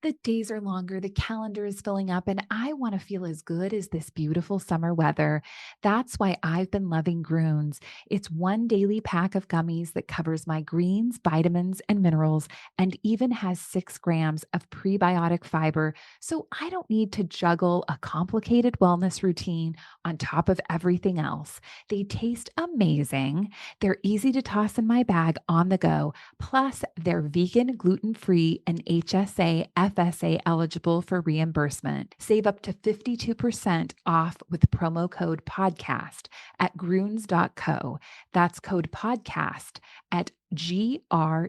The days are longer, the calendar is filling up, and I want to feel as good as this beautiful summer weather. That's why I've been loving Groons. It's one daily pack of gummies that covers my greens, vitamins, and minerals, and even has 6 grams of prebiotic fiber. So I don't need to juggle a complicated wellness routine on top of everything else. They taste amazing. They're easy to toss in my bag on the go. Plus, they're vegan, gluten free, and HSA, FSA eligible for reimbursement. Save up to 52% off with promo code podcast at gruns.co. That's code podcast at gruns.co.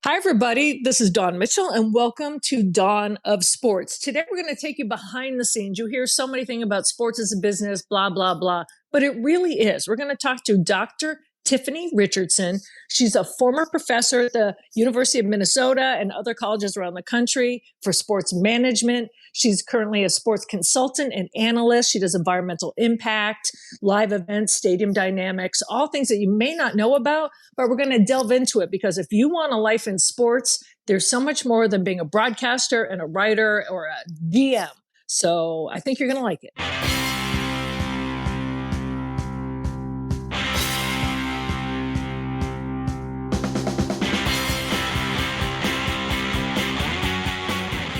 Hi, everybody. This is Dawn Mitchell, and welcome to Dawn of Sports. Today, we're going to take you behind the scenes. You hear so many things about sports as a business, blah, blah, blah, but it really is. We're going to talk to Dr. Tiffany Richardson. She's a former professor at the University of Minnesota and other colleges around the country for sports management. She's currently a sports consultant and analyst. She does environmental impact, live events, stadium dynamics, all things that you may not know about, but we're going to delve into it because if you want a life in sports, there's so much more than being a broadcaster and a writer or a DM. So I think you're going to like it.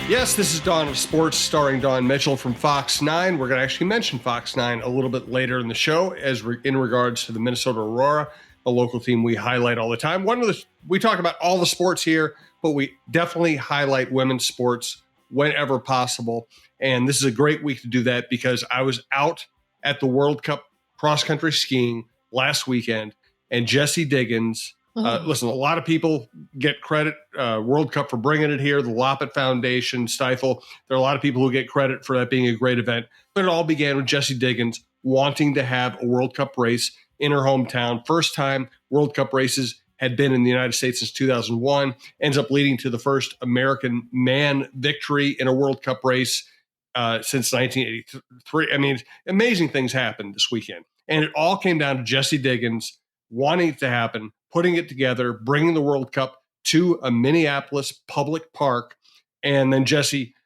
Yes, this is Dawn of Sports, starring Dawn Mitchell from Fox 9. We're going to actually mention Fox 9 a little bit later in the show in regards to the Minnesota Aurora, a local team we highlight all the time. We talk about all the sports here, but we definitely highlight women's sports whenever possible. And this is a great week to do that because I was out at the World Cup cross-country skiing last weekend, and Jessie Diggins. Listen, a lot of people get credit, World Cup, for bringing it here, the Loppet Foundation, Stifel. There are a lot of people who get credit for that being a great event. But it all began with Jessie Diggins wanting to have a World Cup race in her hometown. First time World Cup races had been in the United States since 2001. Ends up leading to the first American man victory in a World Cup race since 1983. I mean, amazing things happened this weekend. And it all came down to Jessie Diggins wanting it to happen, putting it together, bringing the World Cup to a Minneapolis public park, and then Jessie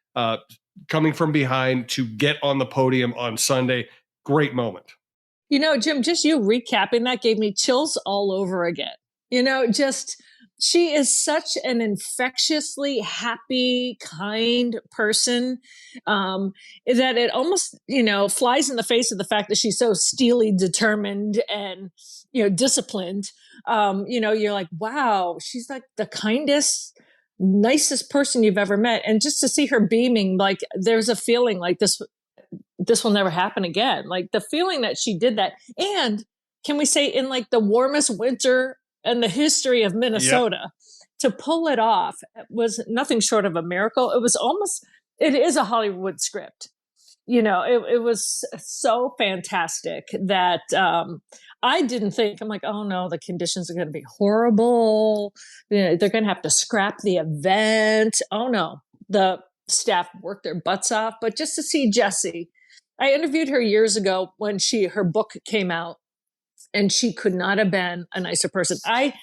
coming from behind to get on the podium on Sunday. Great moment. You know, Jim, just you recapping that gave me chills all over again. You know, she is such an infectiously happy, kind person that it almost, flies in the face of the fact that she's so steely determined and, disciplined. You're like, wow, she's like the kindest, nicest person you've ever met. And just to see her beaming, like there's a feeling like this will never happen again. Like the feeling that she did that. And can we say in like the warmest winter in the history of Minnesota, to pull it off was nothing short of a miracle. It is a Hollywood script. It was so fantastic that I didn't think, I'm like, oh no, the conditions are going to be horrible. They're going to have to scrap the event. Oh no, the staff worked their butts off. But just to see Jessie, I interviewed her years ago when her book came out. And she could not have been a nicer person. I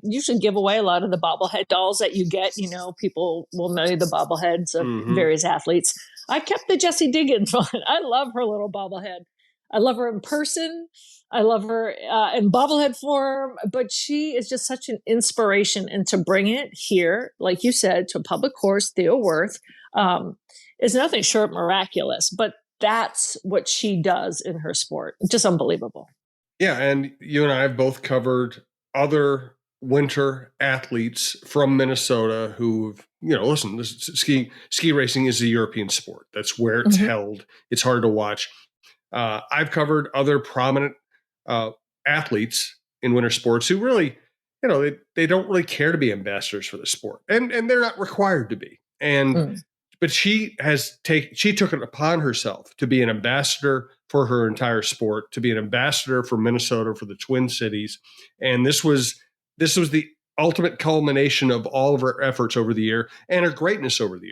usually give away a lot of the bobblehead dolls that you get. People will know the bobbleheads of various athletes. I kept the Jessie Diggins one. I love her little bobblehead. I love her in person. I love her in bobblehead form. But she is just such an inspiration. And to bring it here, like you said, to a public course, Theo Worth, is nothing short of miraculous. But that's what she does in her sport. Just unbelievable. Yeah. And you and I have both covered other winter athletes from Minnesota who've, listen, ski racing is a European sport. That's where it's held. It's hard to watch. I've covered other prominent athletes in winter sports who really, they don't really care to be ambassadors for the sport. And they're not required to be. But she took it upon herself to be an ambassador for her entire sport, to be an ambassador for Minnesota, for the Twin Cities. And this was the ultimate culmination of all of her efforts over the year and her greatness over the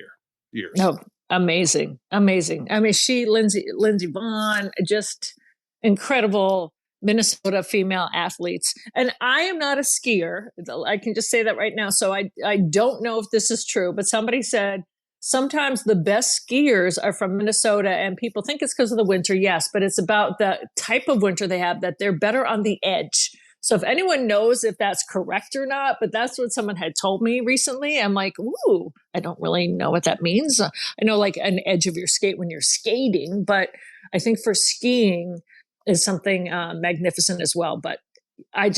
years. No, amazing. I mean, Lindsey Vonn, just incredible Minnesota female athletes. And I am not a skier. I can just say that right now. So I don't know if this is true, but somebody said sometimes the best skiers are from Minnesota, and people think it's because of the winter. Yes, but it's about the type of winter they have, that they're better on the edge. So if anyone knows if that's correct or not, but that's what someone had told me recently. I'm like, ooh, I don't really know what that means. I know like an edge of your skate when you're skating, but I think for skiing is something magnificent as well. But I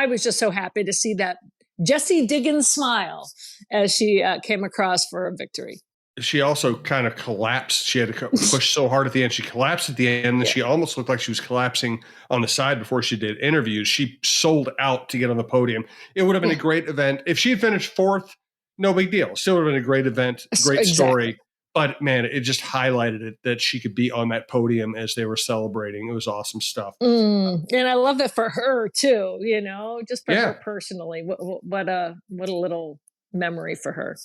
was just so happy to see that Jessie Diggins smile as she came across for a victory. She also kind of collapsed. She had to push so hard at the end. She collapsed at the end, and she almost looked like she was collapsing on the side before she did interviews. She sold out to get on the podium. It would have been a great event. If she had finished fourth, no big deal. Still would have been a great event, great story. But man, it just highlighted it that she could be on that podium as they were celebrating. It was awesome stuff. And I love it for her too, just for her personally. What a little memory for her.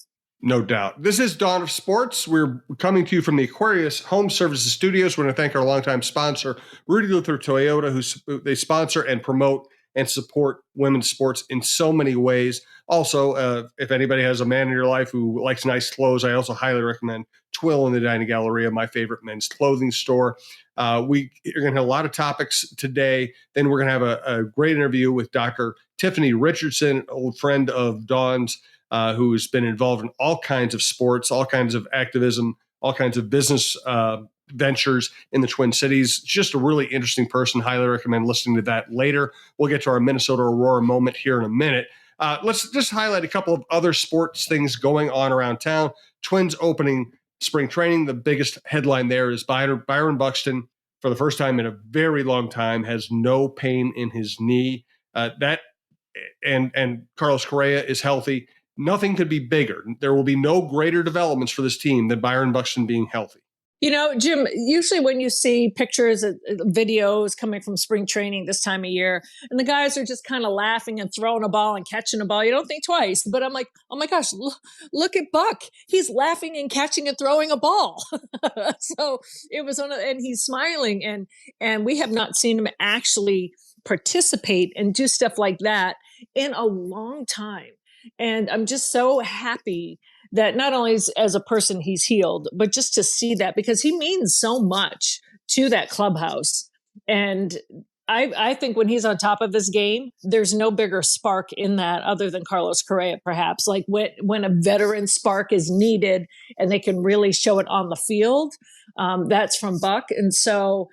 No doubt. This is Dawn of Sports. We're coming to you from the Aquarius Home Services Studios. We want to thank our longtime sponsor, Rudy Luther Toyota, who they sponsor and promote and support women's sports in so many ways. Also, if anybody has a man in your life who likes nice clothes, I also highly recommend Twill in the Dining Galleria, my favorite men's clothing store. We are going to have a lot of topics today. Then we're going to have a great interview with Dr. Tiffany Richardson, an old friend of Dawn's, who has been involved in all kinds of sports, all kinds of activism, all kinds of business ventures in the Twin Cities. Just a really interesting person. Highly recommend listening to that later. We'll get to our Minnesota Aurora moment here in a minute. Let's just highlight a couple of other sports things going on around town. Twins opening spring training. The biggest headline there is Byron Buxton, for the first time in a very long time, has no pain in his knee. And Carlos Correa is healthy. Nothing could be bigger. There will be no greater developments for this team than Byron Buxton being healthy. Jim, usually when you see pictures, videos coming from spring training this time of year, and the guys are just kind of laughing and throwing a ball and catching a ball, you don't think twice. But I'm like, oh my gosh, look at Buck. He's laughing and catching and throwing a ball. So it was and he's smiling. And we have not seen him actually participate and do stuff like that in a long time. And I'm just so happy that not only as a person he's healed, but just to see that, because he means so much to that clubhouse. And I think when he's on top of his game, there's no bigger spark in that other than Carlos Correa, perhaps. Like when a veteran spark is needed and they can really show it on the field, that's from Buck. And so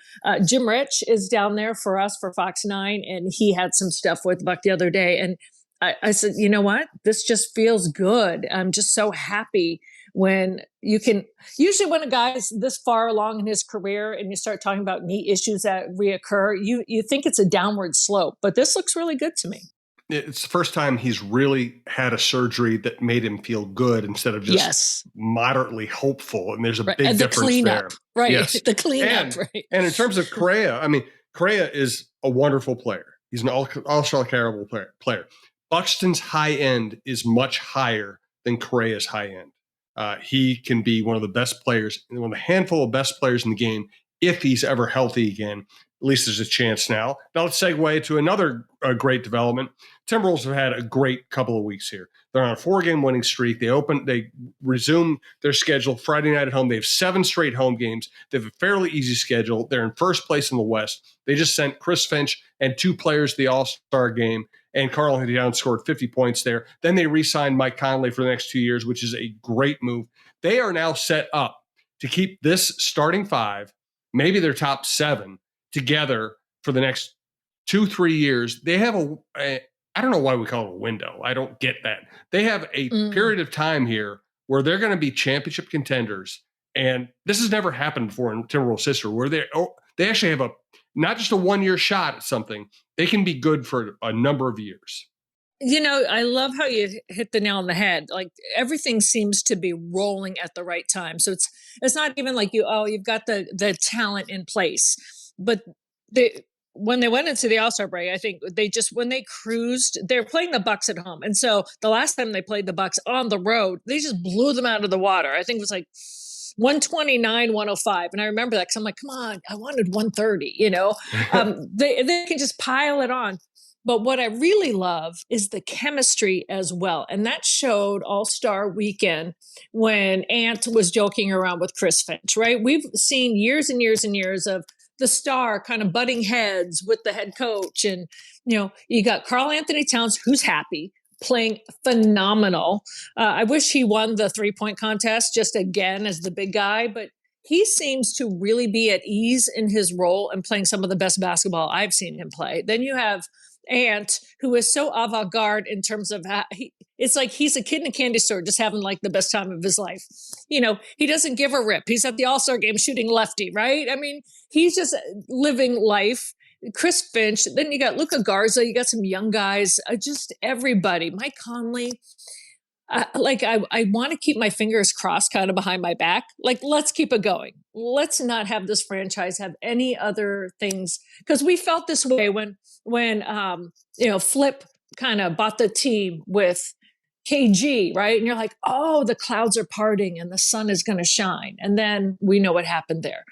Jim Rich is down there for us for Fox 9, and he had some stuff with Buck the other day. And I said, you know what? This just feels good. I'm just so happy when you can, usually when a guy's this far along in his career and you start talking about knee issues that reoccur, you think it's a downward slope, but this looks really good to me. It's the first time he's really had a surgery that made him feel good instead of just moderately hopeful. And there's a big difference there. Right. Yes. The cleanup. Right. And in terms of Correa, Correa is a wonderful player. He's an all-star caliber player. Buxton's high end is much higher than Correa's high end. He can be one of the best players, one of the handful of best players in the game if he's ever healthy again. At least there's a chance now. Now let's segue to another great development. Timberwolves have had a great couple of weeks here. They're on a 4-game winning streak. They resume their schedule Friday night at home. They have 7 straight home games. They have a fairly easy schedule. They're in first place in the West. They just sent Chris Finch and 2 players to the All-Star game, and Karl-Anthony Towns scored 50 points there. Then they re-signed Mike Conley for the next 2 years, which is a great move. They are now set up to keep this starting 5, maybe their top 7, together for the next 2-3 years. They have I don't know why we call it a window. I don't get that. They have a period of time here where they're going to be championship contenders. And this has never happened before in Timberwolves history, where they actually have not just a 1-year shot at something. They can be good for a number of years. I love how you hit the nail on the head. Like everything seems to be rolling at the right time. So it's not even like you've got the talent in place, but when they went into the All-Star break, I think when they cruised, they're playing the Bucks at home. And so the last time they played the Bucks on the road, they just blew them out of the water. I think it was like 129, 105. And I remember that because I'm like, come on, I wanted 130, they can just pile it on. But what I really love is the chemistry as well. And that showed All-Star Weekend when Ant was joking around with Chris Finch, right? We've seen years and years and years of the star kind of butting heads with the head coach. And, you got Karl Anthony Towns, who's happy, playing phenomenal. I wish he won the 3-point contest just again as the big guy, but he seems to really be at ease in his role and playing some of the best basketball I've seen him play. Then you have Ant, who is so avant-garde in terms of it's like he's a kid in a candy store just having like the best time of his life. He doesn't give a rip. He's at the All-Star game shooting lefty, right? I mean, he's just living life. Chris Finch, then you got Luka Garza, you got some young guys, just everybody. Mike Conley. I want to keep my fingers crossed kind of behind my back. Like, let's keep it going. Let's not have this franchise have any other things. Because we felt this way when Flip kind of bought the team with KG, right? And you're like, oh, the clouds are parting and the sun is going to shine. And then we know what happened there.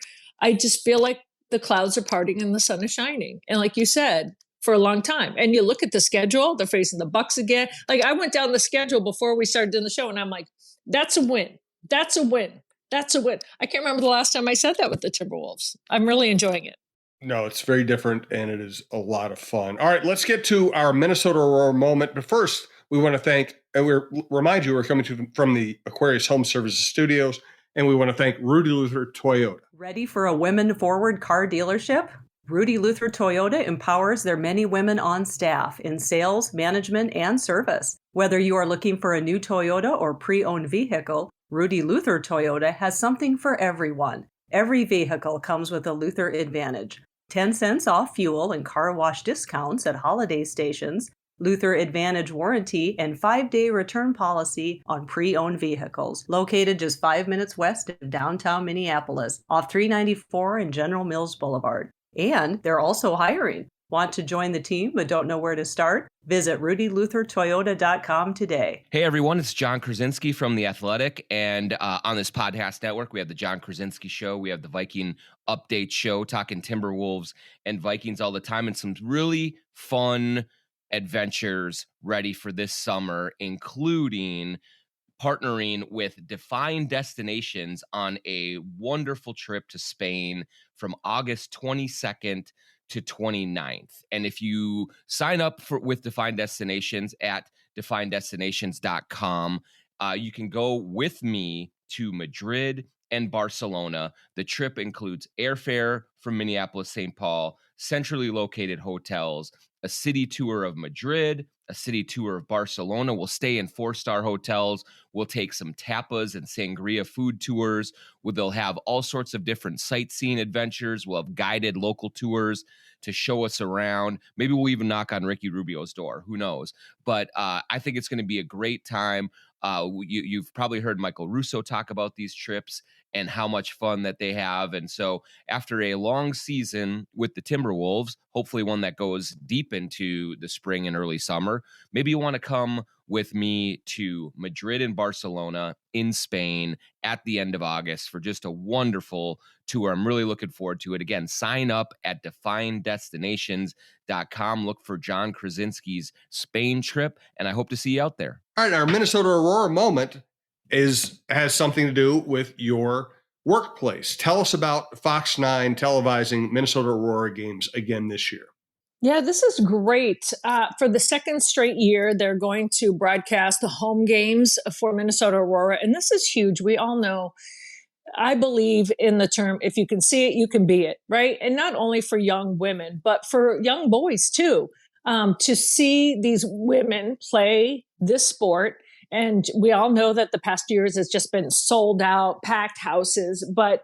I just feel like the clouds are parting and the sun is shining. And like you said, for a long time. And you look at the schedule, they're facing the Bucks again. Like, I went down the schedule before we started doing the show and I'm like, that's a win. That's a win. That's a win. I can't remember the last time I said that with the Timberwolves. I'm really enjoying it. No, it's very different and it is a lot of fun. All right, let's get to our Minnesota Aurora moment. But first, we want to thank, and remind you, we're coming from the Aquarius Home Services Studios, and we want to thank Rudy Luther Toyota. Ready for a women-forward car dealership? Rudy Luther Toyota empowers their many women on staff in sales, management, and service. Whether you are looking for a new Toyota or pre-owned vehicle, Rudy Luther Toyota has something for everyone. Every vehicle comes with a Luther Advantage. 10 cents off fuel and car wash discounts at holiday stations, Luther Advantage warranty, and 5-day return policy on pre-owned vehicles. Located just 5 minutes west of downtown Minneapolis, off 394 and General Mills Boulevard. And they're also hiring. Want to join the team but don't know where to start? Visit rudyluthertoyota.com today. Hey everyone, it's John Krasinski from The Athletic, and on this podcast network, we have the John Krasinski Show, we have the Viking Update Show, talking Timberwolves and Vikings all the time, and some really fun adventures ready for this summer, including partnering with Defined Destinations on a wonderful trip to Spain from August 22nd to 29th. And if you sign up with Defined Destinations at defineddestinations.com, you can go with me to Madrid and Barcelona. The trip includes airfare from Minneapolis, St. Paul, centrally located hotels, a city tour of Madrid, a city tour of Barcelona. We'll stay in 4-star hotels. We'll take some tapas and sangria food tours. They'll have all sorts of different sightseeing adventures. We'll have guided local tours to show us around. Maybe we'll even knock on Ricky Rubio's door. Who knows? But I think it's going to be a great time. You've probably heard Michael Russo talk about these trips and how much fun that they have. And so after a long season with the Timberwolves, hopefully one that goes deep into the spring and early summer, maybe you want to come with me to Madrid and Barcelona in Spain at the end of August for just a wonderful tour. I'm really looking forward to it. Again, sign up at defineddestinations.com. Look for John Krasinski's Spain trip, and I hope to see you out there. All right, our Minnesota Aurora moment has something to do with your workplace. Tell us about Fox 9 televising Minnesota Aurora games again this year. Yeah, this is great. For the second straight year, they're going to broadcast the home games for Minnesota Aurora. And this is huge. We all know, I believe in the term, if you can see it, you can be it, right? And not only for young women, but for young boys too, to see these women play this sport. And we all know that the past years has just been sold out, packed houses, but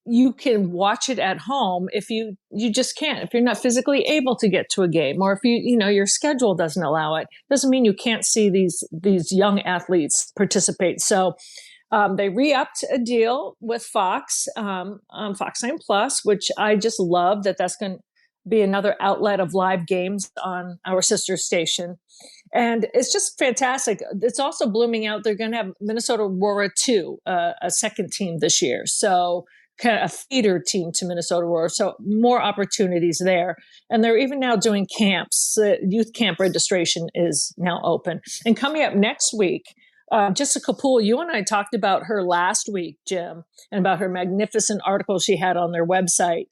you can watch it at home if you just can't. If you're not physically able to get to a game, or if your schedule doesn't allow it, doesn't mean you can't see these young athletes participate. So they re-upped a deal with Fox on Fox 9 Plus, which I just love that's going to be another outlet of live games on our sister station. And it's just fantastic. It's also blooming out. They're going to have Minnesota Aurora 2, a second team this year. So kind of a feeder team to Minnesota Aurora. So more opportunities there. And they're even now doing camps. Youth camp registration is now open. And coming up next week, Jessica Poole, you and I talked about her last week, Jim, and about her magnificent article she had on their website.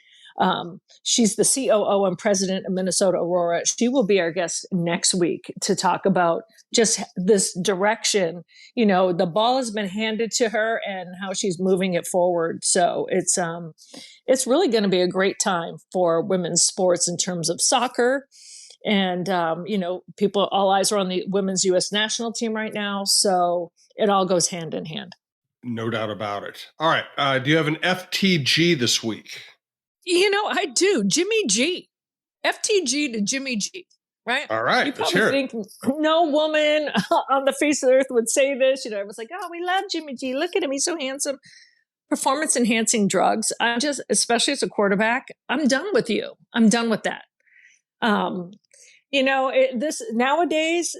She's the COO and president of Minnesota Aurora. She will be our guest next week to talk about just this direction. You know, the ball has been handed to her and how she's moving it forward. So it's really going to be a great time for women's sports in terms of soccer. And, all eyes are on the women's U.S. national team right now. So it all goes hand in hand. No doubt about it. All right. Do you have an FTG this week? I do. Jimmy G. FTG to Jimmy G. Right? All right. You probably think no woman on the face of the earth would say this. I was like, oh, we love Jimmy G. Look at him. He's so handsome. Performance enhancing drugs. Especially as a quarterback, I'm done with you. I'm done with that. This nowadays,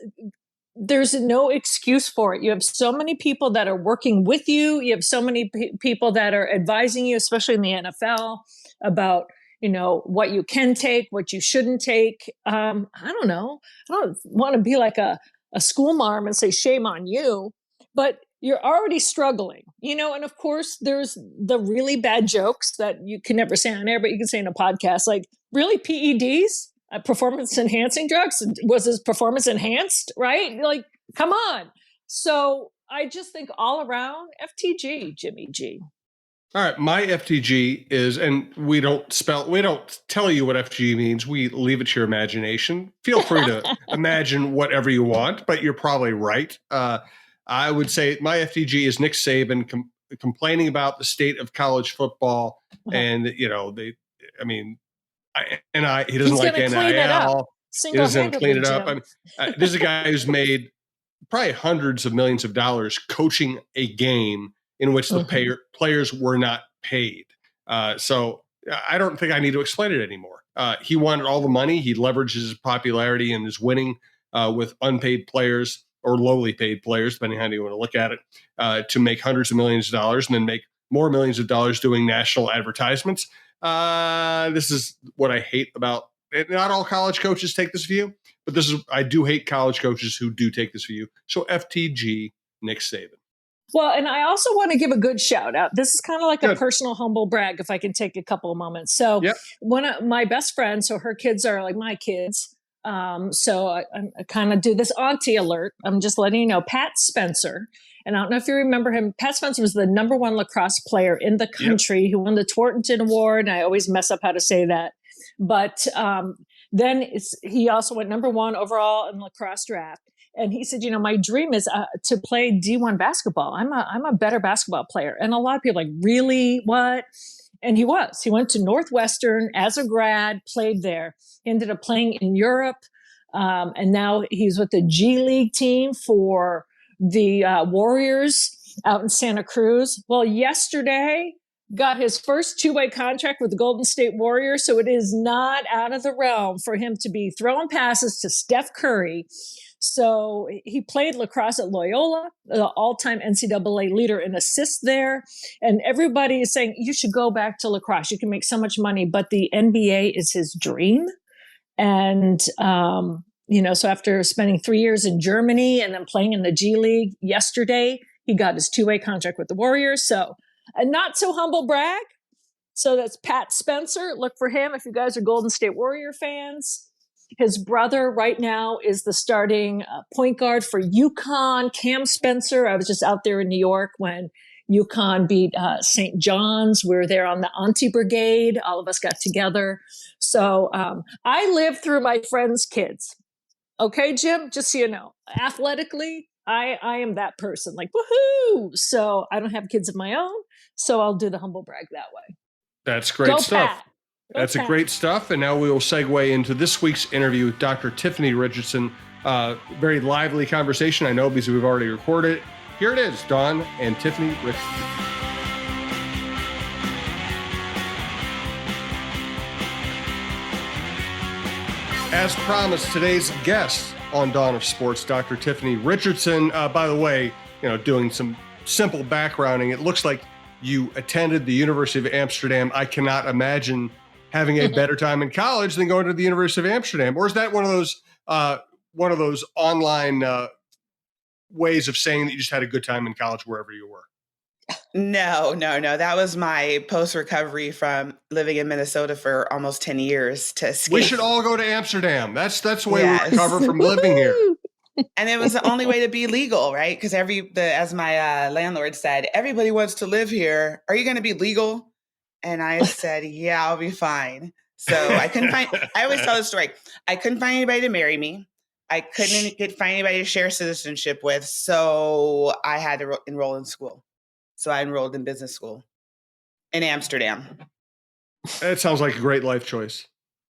there's no excuse for it. You have so many people that are working with you. You have so many people that are advising you, especially in the NFL, about, what you can take, what you shouldn't take. I don't know. I don't want to be like a school marm and say, shame on you, but you're already struggling, and of course there's the really bad jokes that you can never say on air, but you can say in a podcast, like, really, PEDs? Performance enhancing drugs? Was his performance enhanced? Right? Like, come on. So I just think all around FTG, Jimmy G. All right. My FTG is, and we don't tell you what FTG means. We leave it to your imagination. Feel free to imagine whatever you want, but you're probably right. I would say my FTG is Nick Saban complaining about the state of college football. And, he doesn't like NIL. He doesn't clean it up. This is a guy who's made probably hundreds of millions of dollars coaching a game in which the players were not paid. So I don't think I need to explain it anymore. He wanted all the money. He leveraged his popularity and his winning with unpaid players or lowly paid players, depending on how you want to look at it, to make hundreds of millions of dollars and then make more millions of dollars doing national advertisements. This is what I hate about it. Not all college coaches take this view, but I do hate college coaches who do take this view. So FTG, Nick Saban. Well, and I also want to give a good shout out. This is kind of like a personal humble brag, if I can take a couple of moments. So one of my best friends, so her kids are like my kids. So I kind of do this auntie alert. I'm just letting you know, Pat Spencer. And I don't know if you remember him. Pat Spencer was the number one lacrosse player in the country who won the Torrington Award. And I always mess up how to say that. But then he also went number one overall in the lacrosse draft. And he said, my dream is to play D1 basketball. I'm a better basketball player. And a lot of people are like, really? What? And he was. He went to Northwestern as a grad, played there, ended up playing in Europe. And now he's with the G League team for the Warriors out in Santa Cruz. Well, yesterday got his first two-way contract with the Golden State Warriors. So it is not out of the realm for him to be throwing passes to Steph Curry. So he played lacrosse at Loyola, the all-time NCAA leader in assists there. And everybody is saying, you should go back to lacrosse. You can make so much money, but the NBA is his dream. And, so after spending 3 years in Germany and then playing in the G League yesterday, he got his two-way contract with the Warriors. So a not so humble brag. So that's Pat Spencer. Look for him if you guys are Golden State Warrior fans. His brother right now is the starting point guard for UConn, Cam Spencer. I was just out there in New York when UConn beat St. John's. We were there on the Auntie Brigade. All of us got together. So I lived through my friends' kids. Okay, Jim, just so you know, athletically, I am that person, like, woohoo. So I don't have kids of my own, so I'll do the humble brag that way. That's great stuff. That's a great stuff. And now we will segue into this week's interview with Dr. Tiffany Richardson. Very lively conversation, I know, because we've already recorded it. Here it is, Dawn and Tiffany Richardson. As promised, today's guest on Dawn of Sports, Dr. Tiffany Richardson. By the way, doing some simple backgrounding, it looks like you attended the University of Amsterdam. I cannot imagine having a better time in college than going to the University of Amsterdam. Or is that one of those online ways of saying that you just had a good time in college wherever you were? No. That was my post-recovery from living in Minnesota for almost 10 years to escape. We should all go to Amsterdam. That's the way we recover from living here. And it was the only way to be legal, right? Because as my landlord said, everybody wants to live here. Are you going to be legal? And I said, yeah, I'll be fine. So I always tell the story. I couldn't find anybody to marry me. I couldn't find anybody to share citizenship with. So I had to enroll in school. So I enrolled in business school in Amsterdam. That sounds like a great life choice.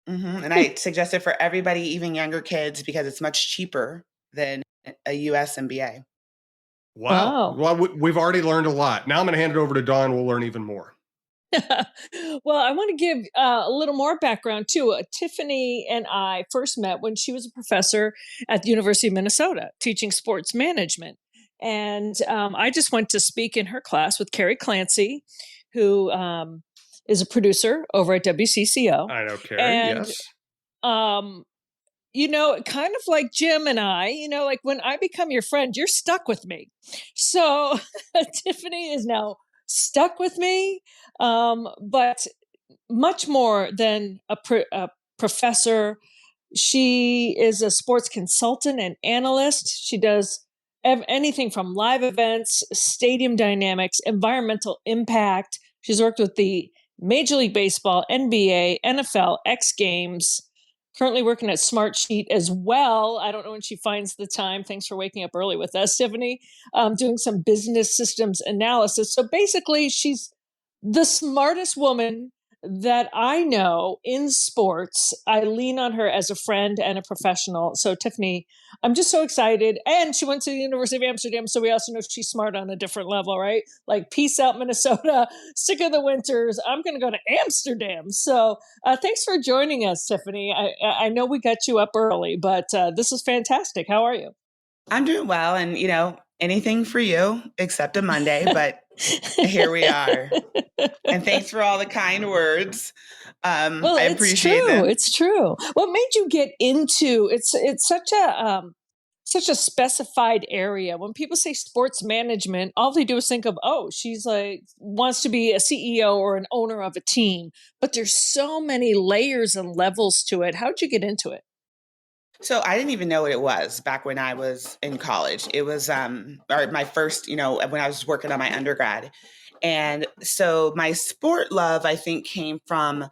Mm-hmm. And I suggest it for everybody, even younger kids, because it's much cheaper than a US MBA. Wow. Well, we've already learned a lot. Now I'm going to hand it over to Dawn. We'll learn even more. Well, I want to give a little more background too. Tiffany and I first met when she was a professor at the University of Minnesota teaching sports management. And I just went to speak in her class with Carrie Clancy, who is a producer over at WCCO. I know Carrie, and, yes. Kind of like Jim and I, like when I become your friend, you're stuck with me. So Tiffany is now stuck with me, but much more than a professor. She is a sports consultant and analyst. She does anything from live events, stadium dynamics, environmental impact. She's worked with the Major League Baseball, NBA, NFL, X Games, currently working at Smartsheet as well. I don't know when she finds the time. Thanks for waking up early with us, Tiffany. Doing some business systems analysis. So basically, she's the smartest woman that I know in sports. I lean on her as a friend and a professional. So Tiffany, I'm just so excited. And she went to the University of Amsterdam. So we also know she's smart on a different level, right? Like, peace out, Minnesota. Sick of the winters. I'm going to go to Amsterdam. So thanks for joining us, Tiffany. I know we got you up early, but this is fantastic. How are you? I'm doing well. And, anything for you except a Monday, but here we are. And thanks for all the kind words. I appreciate them. It's true. What made you get into it's such a specified area. When people say sports management, all they do is think of, she's like wants to be a CEO or an owner of a team. But there's so many layers and levels to it. How'd you get into it? So I didn't even know what it was back when I was in college. It was my first, when I was working on my undergrad. And so my sport love, I think, came from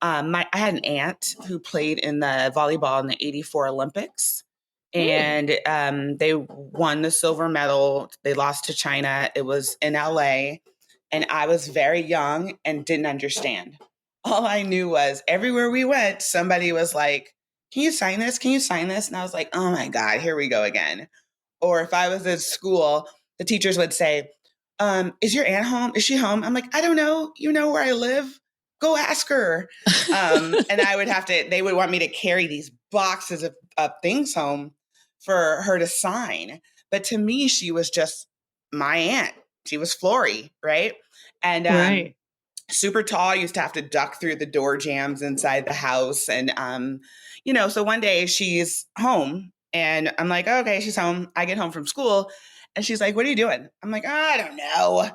I had an aunt who played in the volleyball in the '84 Olympics. And they won the silver medal. They lost to China. It was in LA. And I was very young and didn't understand. All I knew was everywhere we went, somebody was like, can you sign this? Can you sign this? And I was like, oh my God, here we go again. Or if I was at school, the teachers would say, is your aunt home? Is she home? I'm like, I don't know. You know where I live? Go ask her. And they would want me to carry these boxes of things home for her to sign. But to me, she was just my aunt. She was Flory, right? And super tall. I used to have to duck through the door jams inside the house. And, so one day she's home and I'm like, okay, she's home. I get home from school and she's like, what are you doing? I'm like, I don't know.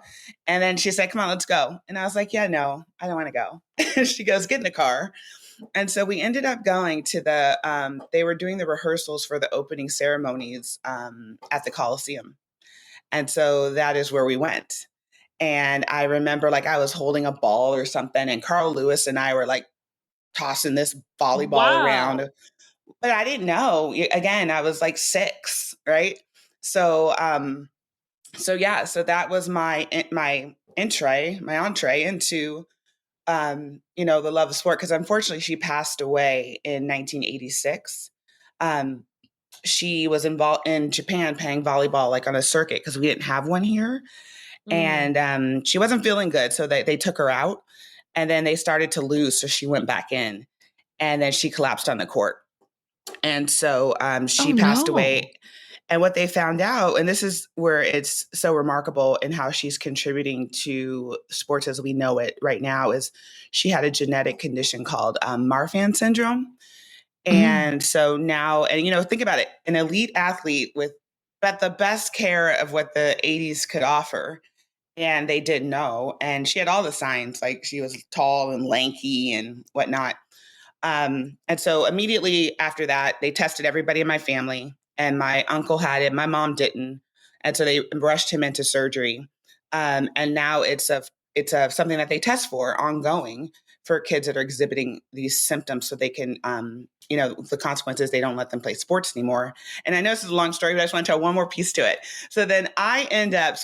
And then she said, come on, let's go. And I was like, yeah, no, I don't want to go. And she goes, get in the car. And so we ended up going to they were doing the rehearsals for the opening ceremonies at the Coliseum. And so that is where we went. And I remember I was holding a ball or something and Carl Lewis and I were tossing this volleyball around, but I didn't know. Again, I was 6, right? So, so that was my entree into, the love of sport. Cause unfortunately she passed away in 1986. She was involved in Japan playing volleyball, on a circuit. Cause we didn't have one here. And, she wasn't feeling good. So they took her out and then they started to lose. So she went back in and then she collapsed on the court. And so Oh, she passed no. away. And what they found out, and this is where it's so remarkable in how she's contributing to sports as we know it right now, is she had a genetic condition called Marfan syndrome. Mm. And so now, and think about it, an elite athlete with but the best care of what the 80s could offer. And they didn't know. And she had all the signs, like she was tall and lanky and whatnot. And so immediately after that, they tested everybody in my family, and my uncle had it, my mom didn't, and so they rushed him into surgery. And now it's a something that they test for ongoing for kids that are exhibiting these symptoms, so they can, the consequences, they don't let them play sports anymore. And I know this is a long story, but I just want to tell one more piece to it. So then I end up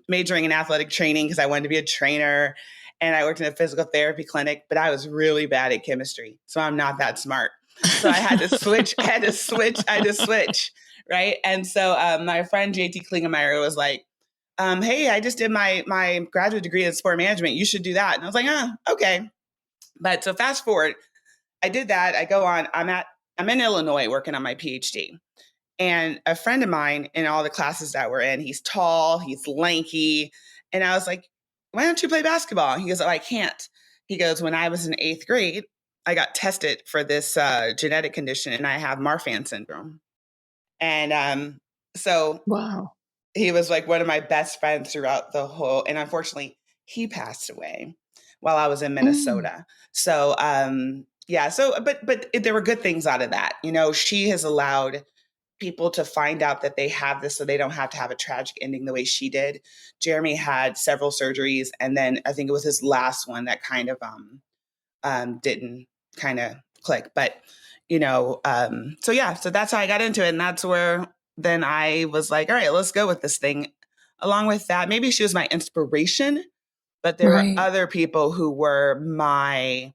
majoring in athletic training because I wanted to be a trainer, and I worked in a physical therapy clinic, but I was really bad at chemistry. So I'm not that smart. So I had to switch. Right. And so my friend JT Klingemeyer was like, hey, I just did my graduate degree in sport management. You should do that. And I was like, okay. But so fast forward, I did that. I go on, I'm in Illinois working on my PhD. And a friend of mine in all the classes that we're in, he's tall, he's lanky. And I was like, why don't you play basketball? He goes, oh, I can't. He goes, when I was in 8th grade, I got tested for this genetic condition and I have Marfan syndrome. And so Wow. he was like one of my best friends throughout the whole, and unfortunately he passed away while I was in Mm. Minnesota. So yeah, so but there were good things out of that. She has allowed people to find out that they have this so they don't have to have a tragic ending the way she did. Jeremy had several surgeries, and then I think it was his last one that kind of didn't kind of click. But so yeah, so that's how I got into it, and that's where then I was like, all right, let's go with this thing. Along with that, maybe she was my inspiration, but there were Right. other people who were my,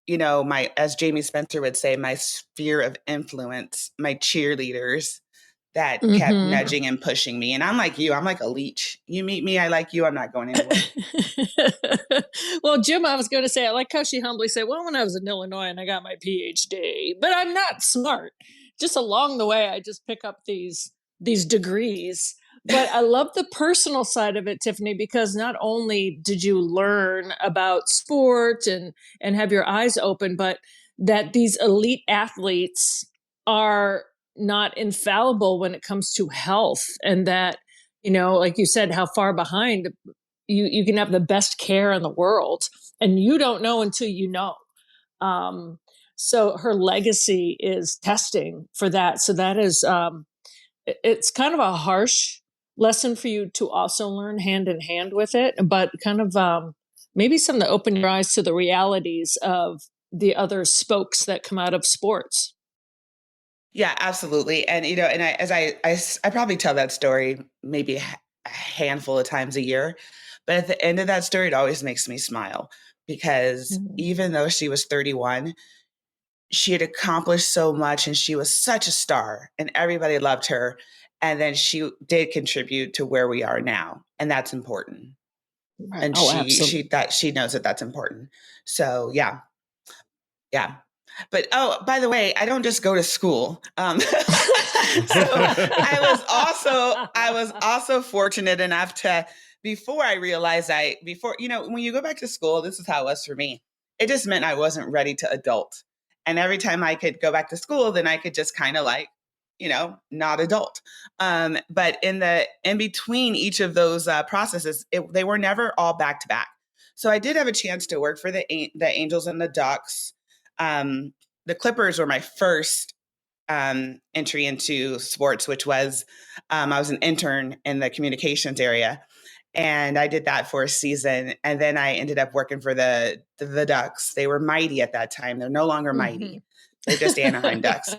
my, as Jamie Spencer would say, my sphere of influence, my cheerleaders that kept Mm-hmm. nudging and pushing me. And I'm like you, I'm like a leech. You meet me, I like you, I'm not going anywhere. Well, Jim, I was going to say, I like how she humbly said, well, when I was in Illinois and I got my PhD, but I'm not smart. Just along the way, I just pick up these degrees. But I love the personal side of it, Tiffany, because not only did you learn about sport and have your eyes open, but that these elite athletes are not infallible when it comes to health, and that, like you said, how far behind you can have the best care in the world, and you don't know until you know. um, so her legacy is testing for that. So that is, it's kind of a harsh lesson for you to also learn hand in hand with it, but kind of, maybe something to open your eyes to the realities of the other spokes that come out of sports. Yeah, absolutely. And and I probably tell that story maybe a handful of times a year, but at the end of that story, it always makes me smile because Mhm. even though she was 31, she had accomplished so much and she was such a star and everybody loved her. And then she did contribute to where we are now, and that's important. Right. And Oh, she knows that that's important. So yeah, yeah. But oh, by the way, I don't just go to school. So I was also fortunate enough to, before I realized before, when you go back to school, this is how it was for me. It just meant I wasn't ready to adult. And every time I could go back to school, then I could just kind of like, not adult. But in between each of those processes, they were never all back to back. So I did have a chance to work for the Angels and the Ducks. The Clippers were my first entry into sports, which was I was an intern in the communications area, and I did that for a season, and then I ended up working for the Ducks. They were mighty at that time. They're no longer Mhm. mighty. They're just Anaheim Ducks.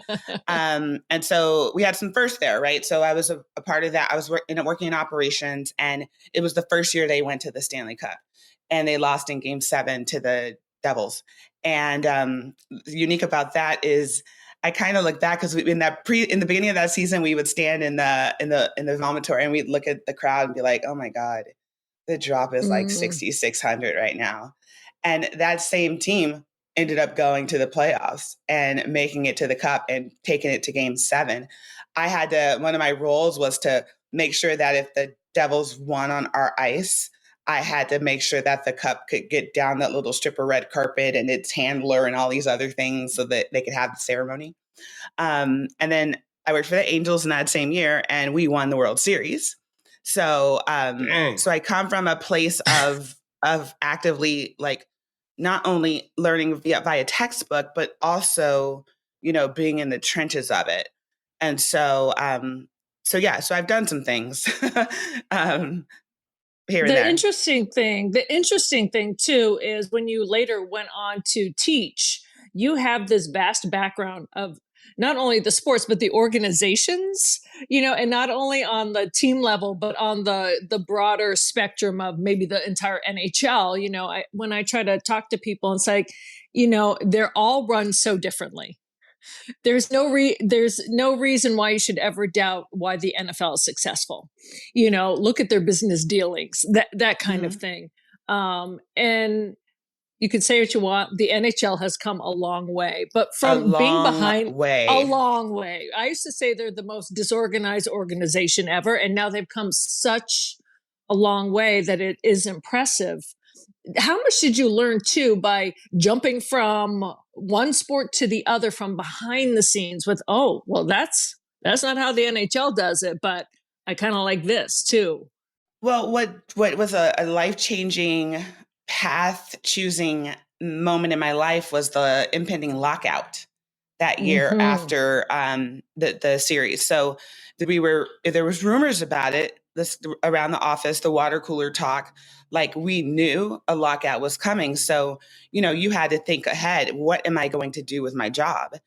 And so we had some firsts there, right? So I was a part of that. I was working in operations, and it was the first year they went to the Stanley Cup, and they lost in Game 7 to the Devils. And unique about that is I kind of look back because in the beginning of that season, we would stand in the vomitory and we'd look at the crowd and be like, oh my God, the drop is like Mm. 6,600 right now. And that same team ended up going to the playoffs and making it to the cup and taking it to game 7. One of my roles was to make sure that if the Devils won on our ice, I had to make sure that the cup could get down that little strip of red carpet and its handler and all these other things so that they could have the ceremony. And then I worked for the Angels in that same year, and we won the World Series. So, so I come from a place of actively like not only learning via textbook, but also, being in the trenches of it. And so, so I've done some things here and there. The interesting thing too is when you later went on to teach, you have this vast background of not only the sports but the organizations, and not only on the team level but on the broader spectrum of maybe the entire NHL. When I try to talk to people, it's like, they're all run so differently. There's no reason why you should ever doubt why the NFL is successful. Look at their business dealings, that kind of thing. And you can say what you want. The NHL has come a long way, but from being behind a long way. I used to say they're the most disorganized organization ever, and now they've come such a long way that it is impressive. How much did you learn too by jumping from one sport to the other from behind the scenes with, oh, well, that's not how the NHL does it, but I kind of like this too. Well, what was a life-changing path choosing moment in my life was the impending lockout that year after the series. So there was rumors about it around the office, the water cooler talk, like we knew a lockout was coming. So, you had to think ahead. What am I going to do with my job?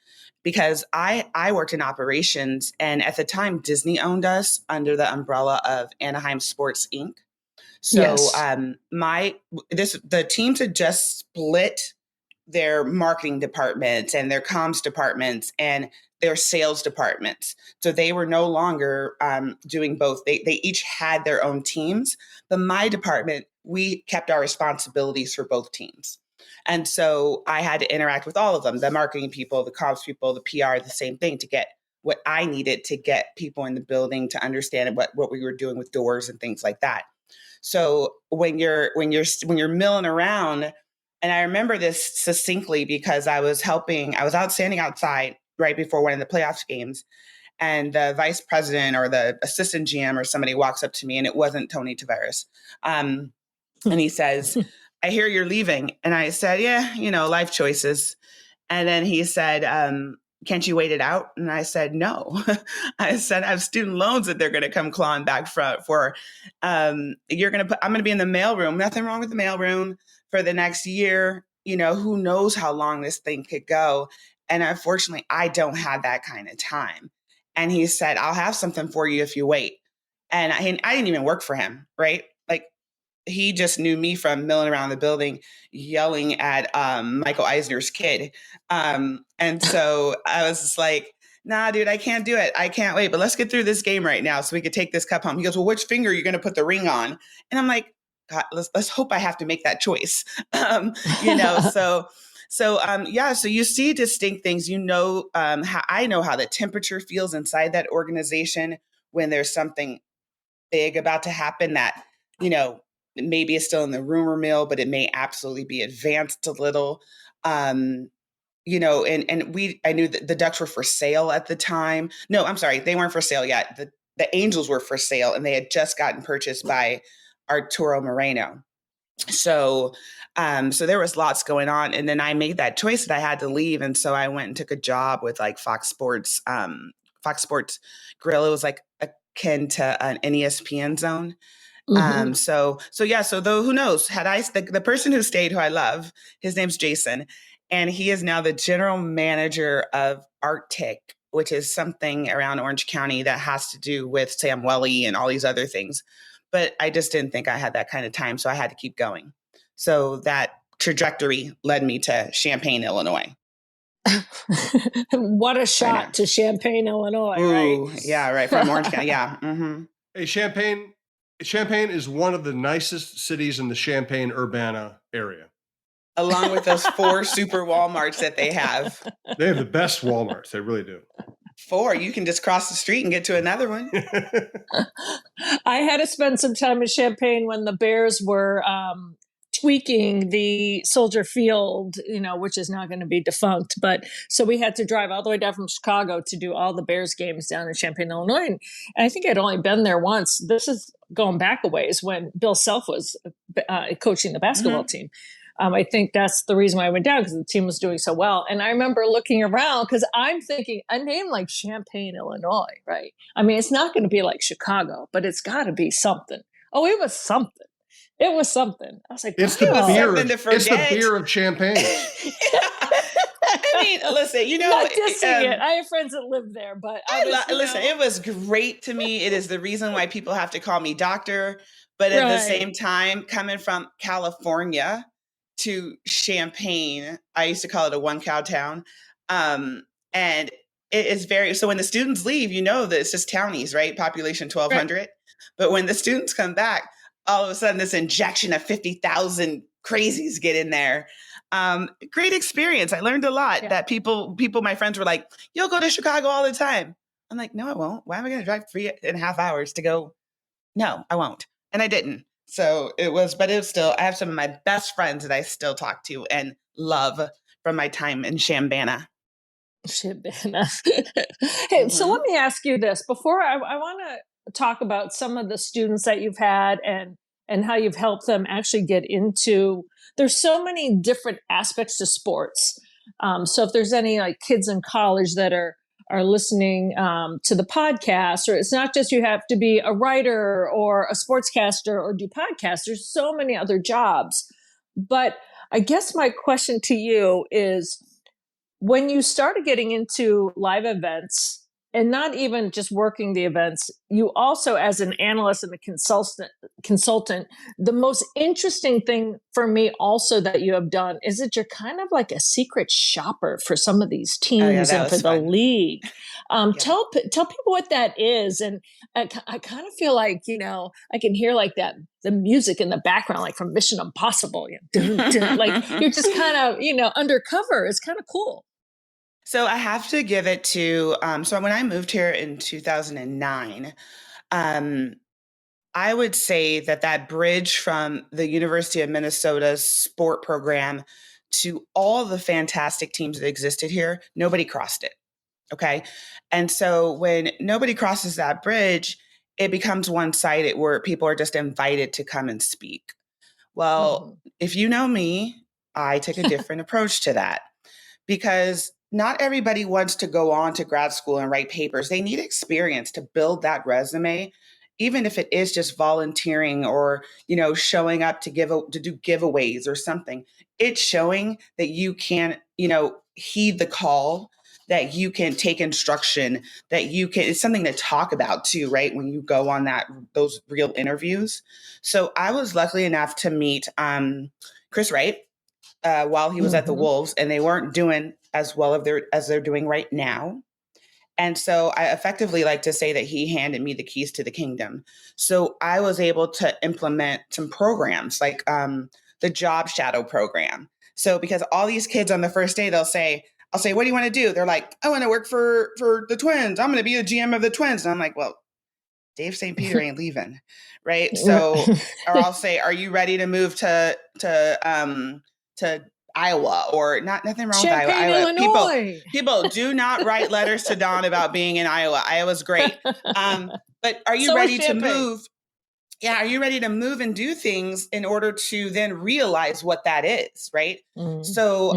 Because I worked in operations, and at the time Disney owned us under the umbrella of Anaheim Sports Inc. So yes. The teams had just split their marketing departments and their comms departments and their sales departments. So they were no longer doing both. They each had their own teams. But my department, we kept our responsibilities for both teams. And so I had to interact with all of them, the marketing people, the comms people, the PR, the same thing, to get what I needed to get people in the building to understand what we were doing with doors and things like that. So when you're milling around, and I remember this succinctly because I was out standing outside right before one of the playoffs games, and the vice president or the assistant GM or somebody walks up to me, and it wasn't Tony Tavares. And he says, I hear you're leaving. And I said, yeah, life choices. And then he said, can't you wait it out? And I said, no. I said, I have student loans that they're going to come clawing back for. I'm going to be in the mailroom. Nothing wrong with the mailroom for the next year. Who knows how long this thing could go. And unfortunately, I don't have that kind of time. And he said, I'll have something for you if you wait. And I didn't even work for him, right? Like, he just knew me from milling around the building, yelling at Michael Eisner's kid. And so I was just like, nah, dude, I can't do it. I can't wait. But let's get through this game right now so we could take this cup home. He goes, well, which finger are you going to put the ring on? And I'm like, God, let's hope I have to make that choice. So you see distinct things, how I know how the temperature feels inside that organization when there's something big about to happen that, maybe it's still in the rumor mill, but it may absolutely be advanced a little. I knew that the Ducks were for sale at the time. No, I'm sorry. They weren't for sale yet. The Angels were for sale, and they had just gotten purchased by Arturo Moreno. So there was lots going on. And then I made that choice that I had to leave. And so I went and took a job with like Fox Sports Grill. It was like akin to an ESPN zone. So though, who knows, the person who stayed, who I love, his name's Jason, and he is now the general manager of Arctic, which is something around Orange County that has to do with Sam Welly and all these other things. But I just didn't think I had that kind of time. So I had to keep going. So that trajectory led me to Champaign, Illinois. What a shot to Champaign, Illinois, Ooh, right? Yeah, right. From Orange County. Yeah. Mm-hmm. Hey, Champaign is one of the nicest cities in the Champaign-Urbana area. along with those 4 super Walmarts that they have. They have the best Walmarts. They really do. 4, you can just cross the street and get to another one. I had to spend some time in Champaign when the Bears were tweaking the Soldier Field, which is not going to be defunct. But so we had to drive all the way down from Chicago to do all the Bears games down in Champaign, Illinois. And I think I'd only been there once. This is going back a ways when Bill Self was coaching the basketball team. I think that's the reason why I went down, because the team was doing so well. And I remember looking around because I'm thinking a name like Champaign, Illinois, right? I mean, it's not going to be like Chicago, but it's got to be something. Oh, it was something. It was something. I was like, it's the beer of Champaign. I mean, listen, not dissing it. I have friends that live there, but listen, it was great to me. It is the reason why people have to call me doctor. But at the same time, coming from California to Champaign, I used to call it a one cow town. And it is so when the students leave, that it's just townies, right? Population 1,200. Right. But when the students come back, all of a sudden this injection of 50,000 crazies get in there. Great experience. I learned a lot that people, my friends were like, you'll go to Chicago all the time. I'm like, no, I won't. Why am I going to drive 3.5 hours to go? No, I won't. And I didn't. So it was still, I have some of my best friends that I still talk to and love from my time in Chambana. Hey, so let me ask you this. Before I want to talk about some of the students that you've had and how you've helped them actually get into, there's so many different aspects to sports. So if there's any like kids in college that are listening to the podcast, or it's not just you have to be a writer or a sportscaster or do podcasts. There's so many other jobs. But I guess my question to you is, when you started getting into live events, and not even just working the events, you also, as an analyst and a consultant, the most interesting thing for me also that you have done is that you're kind of like a secret shopper for some of these teams and for the league. Tell people what that is. And I kind of feel like, I can hear like that, the music in the background, like from Mission Impossible, dun, dun, like you're just kind of, undercover. It's kind of cool. So I have to give it to, so when I moved here in 2009, I would say that bridge from the University of Minnesota's sport program to all the fantastic teams that existed here, nobody crossed it. Okay. And so when nobody crosses that bridge, it becomes one-sided where people are just invited to come and speak. Well, if you know me, I take a different approach to that, because not everybody wants to go on to grad school and write papers. They need experience to build that resume, even if it is just volunteering or, showing up to do giveaways or something. It's showing that you can, heed the call, that you can take instruction, that it's something to talk about too, right? When you go on those real interviews. So I was lucky enough to meet Chris Wright while he was at the Wolves, and they weren't doing as well as they're doing right now. And so I effectively like to say that he handed me the keys to the kingdom. So I was able to implement some programs like the Job Shadow program. So because all these kids on the first day, I'll say, what do you want to do? They're like, I want to work for the Twins. I'm going to be a GM of the Twins. And I'm like, well, Dave St. Peter ain't leaving. Right. So, or I'll say, are you ready to move to Iowa? Or nothing wrong with Iowa. Illinois. People do not write letters to Dawn about being in Iowa. Iowa's great. But are you ready to move? Yeah. Are you ready to move and do things in order to then realize what that is? Right. So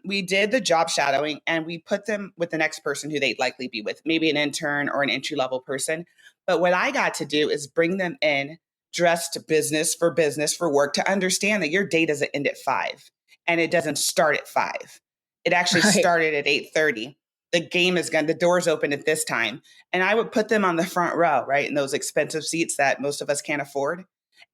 we did the job shadowing and we put them with the next person who they'd likely be with, maybe an intern or an entry-level person. But what I got to do is bring them in dressed business for work, to understand that your day doesn't end at 5. And it doesn't start at 5. It actually started at 8:30. The doors open at this time. And I would put them on the front row, right? In those expensive seats that most of us can't afford.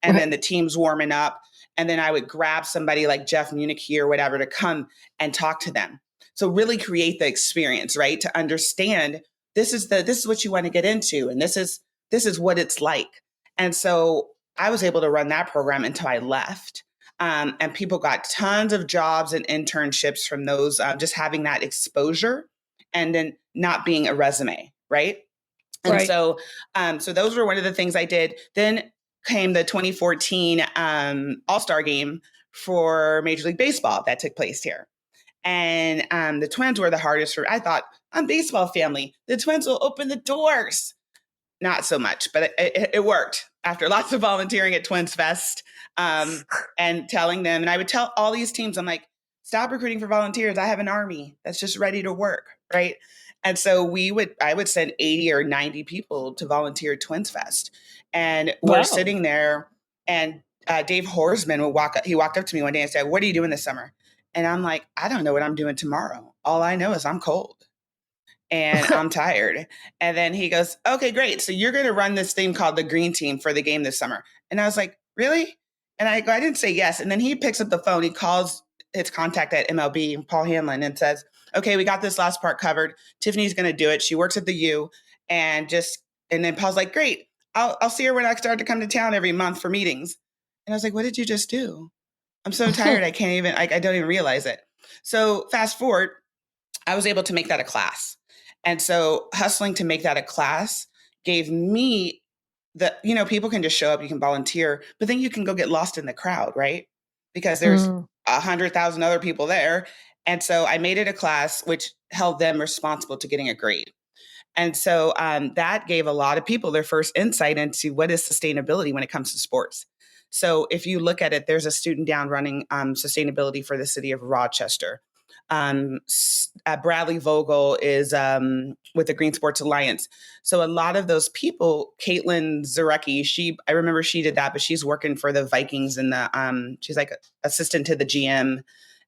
And then the team's warming up. And then I would grab somebody like Jeff Munich or whatever to come and talk to them. So really create the experience, right? To understand this is what you want to get into. And this is what it's like. And so I was able to run that program until I left. And people got tons of jobs and internships from those, just having that exposure and then not being a resume, right? And Right. so, so those were one of the things I did. Then came the 2014 All-Star game for Major League Baseball that took place here. And the Twins were the hardest for, I thought, I'm baseball family. The Twins will open the doors. Not so much, but it worked after lots of volunteering at Twins Fest and telling them. And I would tell all these teams, I'm like, stop recruiting for volunteers. I have an army that's just ready to work, right? And so I would send 80 or 90 people to volunteer at Twins Fest. And we're sitting there, and Dave Horsman he walked up to me one day and said, what are you doing this summer? And I'm like, I don't know what I'm doing tomorrow. All I know is I'm cold and I'm tired. And then he goes, okay, great. So you're going to run this thing called the Green Team for the game this summer. And I was like, really? And I go, I didn't say yes. And then he picks up the phone. He calls his contact at MLB, Paul Hanlon, and says, okay, we got this last part covered. Tiffany's going to do it. She works at the U. And then Paul's like, great. I'll see her when I start to come to town every month for meetings. And I was like, what did you just do? I'm so tired. I can't even, I don't even realize it. So fast forward, I was able to make that a class. And so hustling to make that a class gave me people can just show up, you can volunteer, but then you can go get lost in the crowd, right? Because there's 100,000 other people there. And so I made it a class, which held them responsible to getting a grade. And so that gave a lot of people their first insight into what is sustainability when it comes to sports. So if you look at it, there's a student down running sustainability for the city of Rochester. Bradley Vogel is with the Green Sports Alliance. So a lot of those people, Caitlin Zarecki, I remember she did that, but she's working for the Vikings and she's like assistant to the GM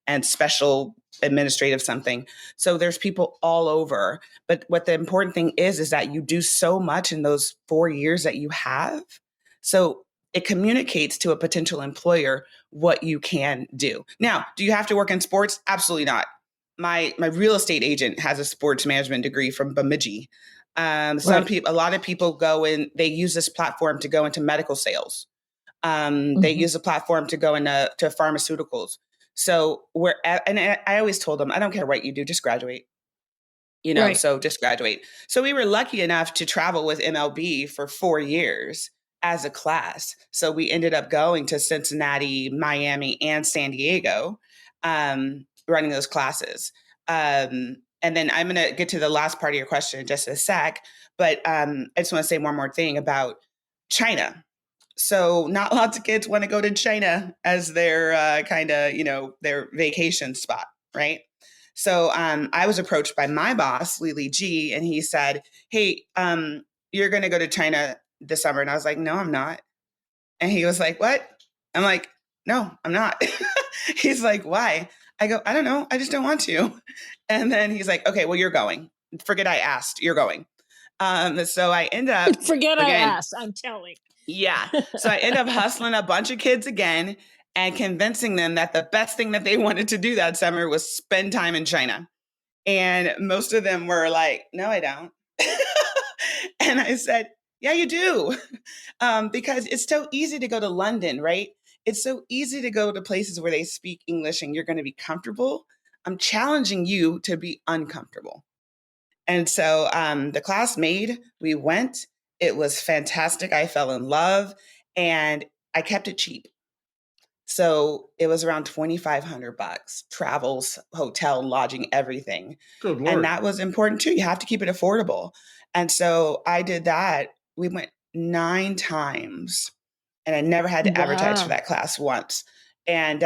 and special administrative something. So there's people all over. But what the important thing is that you do so much in those 4 years that you have. So it communicates to a potential employer what you can do. Now, do you have to work in sports? Absolutely not. My real estate agent has a sports management degree from Bemidji. A lot of people go in, they use this platform to go into medical sales. They use the platform to go into pharmaceuticals. So and I always told them, I don't care what you do, just graduate. So just graduate. So we were lucky enough to travel with MLB for 4 years as a class. So we ended up going to Cincinnati, Miami, and San Diego, running those classes. And then I'm going to get to the last part of your question in just a sec. But I just want to say one more thing about China. So not lots of kids want to go to China as their their vacation spot, right? So I was approached by my boss, Lily G, and he said, hey, you're going to go to China this summer. And I was like, no, I'm not. And he was like, what? I'm like, no, I'm not. He's like, why? I go, I don't know. I just don't want to. And then he's like, okay, well, you're going. Forget I asked. You're going. So I end up. Forget I asked. I'm telling. Yeah. So I end up hustling a bunch of kids again and convincing them that the best thing that they wanted to do that summer was spend time in China. And most of them were like, no, I don't. And I said, yeah, you do. Because it's so easy to go to London, right? It's so easy to go to places where they speak English and you're going to be comfortable. I'm challenging you to be uncomfortable. And so the class we went. It was fantastic. I fell in love and I kept it cheap. So it was around $2,500, travels, hotel, lodging, everything. Good Lord. And that was important too. You have to keep it affordable. And so I did that. We went 9 times and I never had to advertise for that class once. And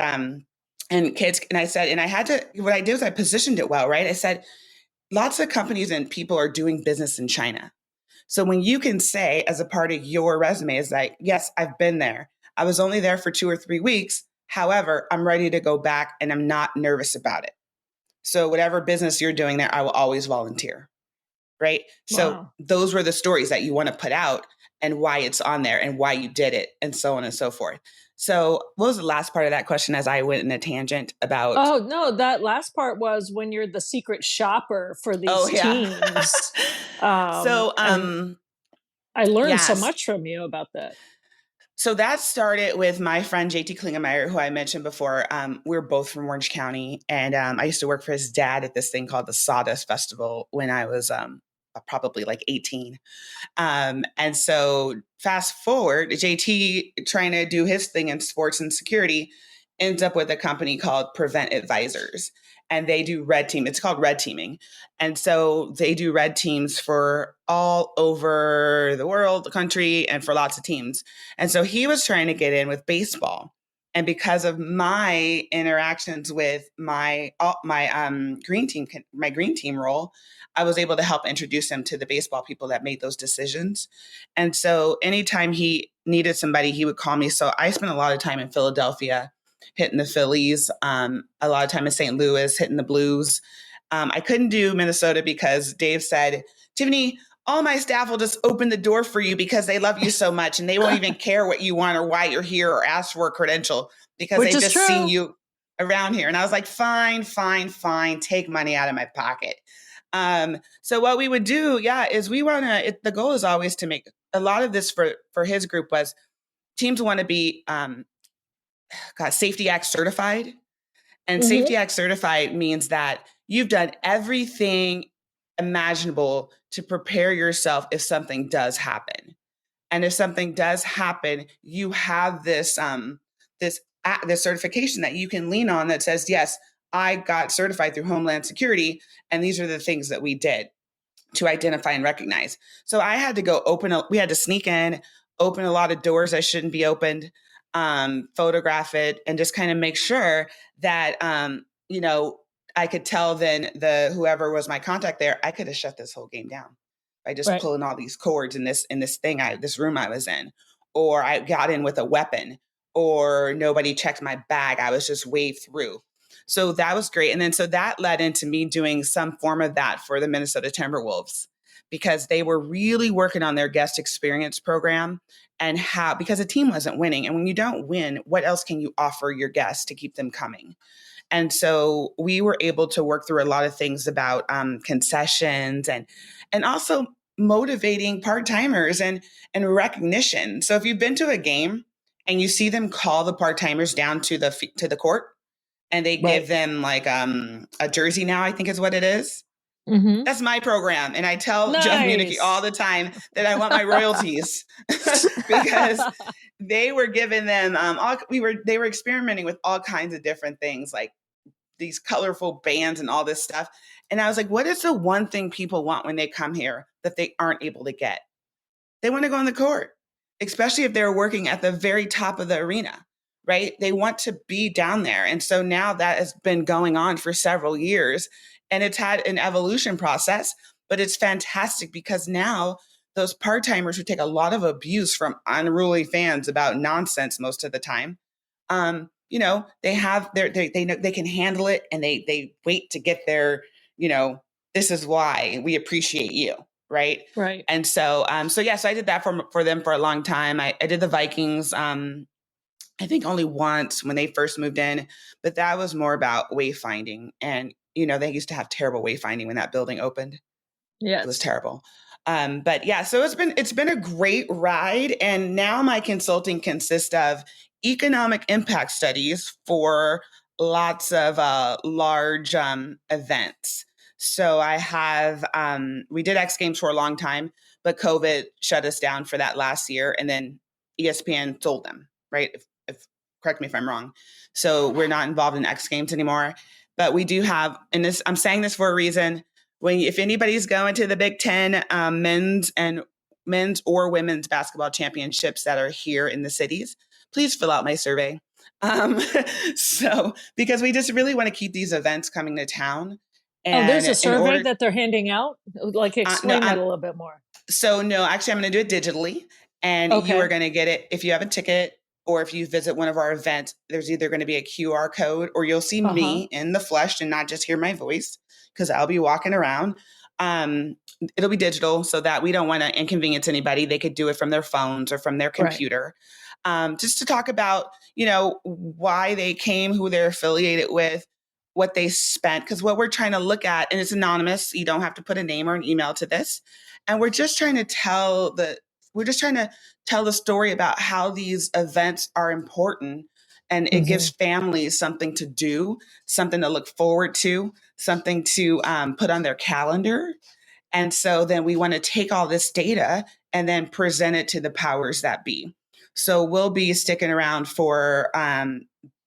kids, and I said, and I had to, what I did was I positioned it well, right? I said, lots of companies and people are doing business in China. So when you can say as a part of your resume is like, yes, I've been there. I was only there for 2 or 3 weeks. However, I'm ready to go back and I'm not nervous about it. So whatever business you're doing there, I will always volunteer. Right. Wow. So those were the stories that you want to put out and why it's on there and why you did it and so on and so forth. So what was the last part of that question as I went in a tangent about? Oh, no, that last part was when you're the secret shopper for these teams. I learned so much from you about that. So that started with my friend JT Klingemeyer, who I mentioned before. We were both from Orange County, and I used to work for his dad at this thing called the Sawdust Festival when I was probably like 18. And so fast forward, JT trying to do his thing in sports and security ends up with a company called Prevent Advisors. And they do red team. It's called red teaming. And so they do red teams for all over the world, the country, and for lots of teams. And so he was trying to get in with baseball. And because of my interactions with my green team role, I was able to help introduce him to the baseball people that made those decisions. And so anytime he needed somebody, he would call me. So I spent a lot of time in Philadelphia hitting the Phillies, a lot of time in St. Louis hitting the Blues. I couldn't do Minnesota because Dave said, Tiffany, all my staff will just open the door for you because they love you so much and they won't even care what you want or why you're here or ask for a credential because Which they've is just true. seen you around here. And I was like, fine, take money out of my pocket. So what we would do, is we want to, the goal is always to make a lot of this for his group was teams want to be, Safety Act certified. And Safety Act certified means that you've done everything imaginable to prepare yourself if something does happen. And if something does happen, you have this certification that you can lean on that says, yes, I got certified through Homeland Security, and these are the things that we did to identify and recognize. So I had to we had to sneak in, open a lot of doors that shouldn't be opened, photograph it, and just kind of make sure that, I could tell then whoever was my contact there, I could have shut this whole game down by just pulling all these cords in this this room I was in, or I got in with a weapon, or nobody checked my bag. I was just waved through. So that was great. And then so that led into me doing some form of that for the Minnesota Timberwolves because they were really working on their guest experience program and because the team wasn't winning. And when you don't win, what else can you offer your guests to keep them coming? And so we were able to work through a lot of things about concessions and also motivating part-timers and recognition. So if you've been to a game and you see them call the part-timers down to the court and they give them like a jersey now, I think is what it is. That's my program. And I tell Jeff Munich all the time that I want my royalties because they were giving them they were experimenting with all kinds of different things like these colorful bands and all this stuff. And I was like, what is the one thing people want when they come here that they aren't able to get? They want to go on the court, especially if they're working at the very top of the arena, right? They want to be down there. And so now that has been going on for several years and it's had an evolution process, but it's fantastic because now those part-timers who take a lot of abuse from unruly fans about nonsense most of the time, they have they know they can handle it and they wait to get their, this is why we appreciate you. Right. And so, so I did that for them for a long time. I did the Vikings, I think only once when they first moved in, but that was more about wayfinding. And, they used to have terrible wayfinding when that building opened. It was terrible. But so it's been a great ride. And now my consulting consists of economic impact studies for lots of large events. So I have, we did X Games for a long time, but COVID shut us down for that last year. And then ESPN sold them, right? If correct me if I'm wrong. So we're not involved in X Games anymore. But we do have, and this, I'm saying this for a reason. If anybody's going to the Big Ten men's or women's basketball championships that are here in the cities, please fill out my survey. So because we just really want to keep these events coming to town. And there's a survey that they're handing out? Like explain that a little bit more. So no, actually I'm going to do it digitally and you are going to get it if you have a ticket or if you visit one of our events, there's either going to be a QR code or you'll see me in the flesh and not just hear my voice because I'll be walking around. It'll be digital so that we don't want to inconvenience anybody. They could do it from their phones or from their computer. Just to talk about, why they came, who they're affiliated with, what they spent. Because what we're trying to look at, and it's anonymous, you don't have to put a name or an email to this. And we're just trying to tell we're just trying to tell the story about how these events are important. And it gives families something to do, something to look forward to, something to put on their calendar. And so then we want to take all this data and then present it to the powers that be. So we'll be sticking around for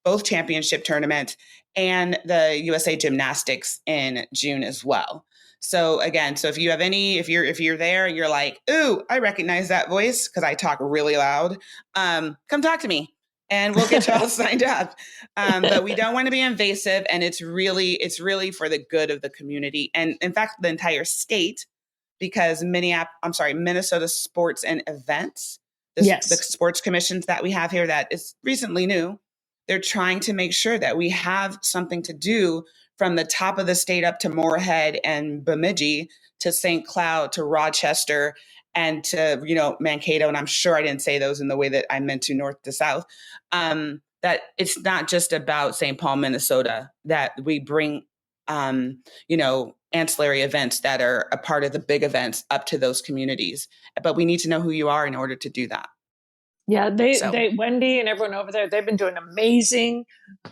both championship tournaments and the USA Gymnastics in June as well. So again, so if you have any, if you're there and you're like, ooh, I recognize that voice because I talk really loud, come talk to me and we'll get you all signed up. But we don't want to be invasive, and it's really for the good of the community, and in fact, the entire state, because Minnesota Sports and Events, the sports commissions that we have here that is recently new, they're trying to make sure that we have something to do from the top of the state up to Moorhead and Bemidji to St. Cloud to Rochester and to, Mankato. And I'm sure I didn't say those in the way that I meant to, north to south. That it's not just about St. Paul, Minnesota, that we bring, ancillary events that are a part of the big events up to those communities. But we need to know who you are in order to do that. Yeah, they Wendy and everyone over there, they've been doing amazing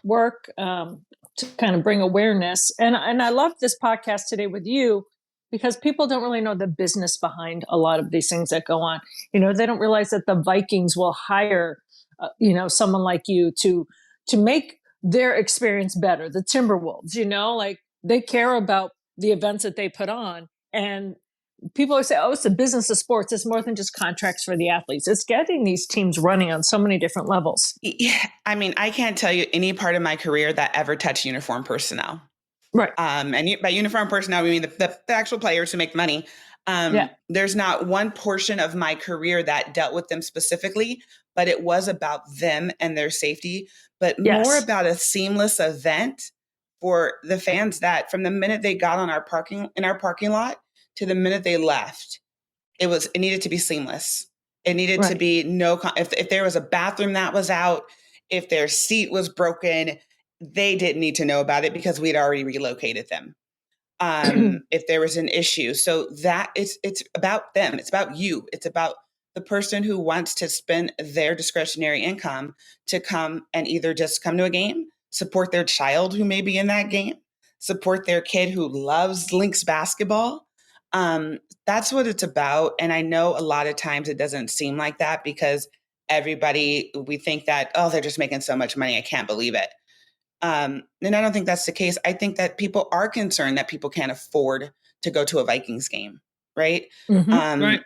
work to kind of bring awareness. And I love this podcast today with you because people don't really know the business behind a lot of these things that go on. They don't realize that the Vikings will hire, someone like you to make their experience better. The Timberwolves, like they care about the events that they put on. And people always say, oh, it's the business of sports. It's more than just contracts for the athletes. It's getting these teams running on so many different levels. Yeah, I mean, I can't tell you any part of my career that ever touched uniform personnel. Right. And by uniform personnel, we mean the actual players who make money. There's not one portion of my career that dealt with them specifically, but it was about them and their safety, but more about a seamless event for the fans that from the minute they got on our parking lot to the minute they left, it needed to be seamless. It needed to be if there was a bathroom that was out, if their seat was broken, they didn't need to know about it because we'd already relocated them. If there was an issue. So that it's about them. It's about you. It's about the person who wants to spend their discretionary income to come and either just come to a game, support their child who may be in that game, support their kid who loves Lynx basketball. That's what it's about. And I know a lot of times it doesn't seem like that because we think that, oh, they're just making so much money. I can't believe it. And I don't think that's the case. I think that people are concerned that people can't afford to go to a Vikings game, right?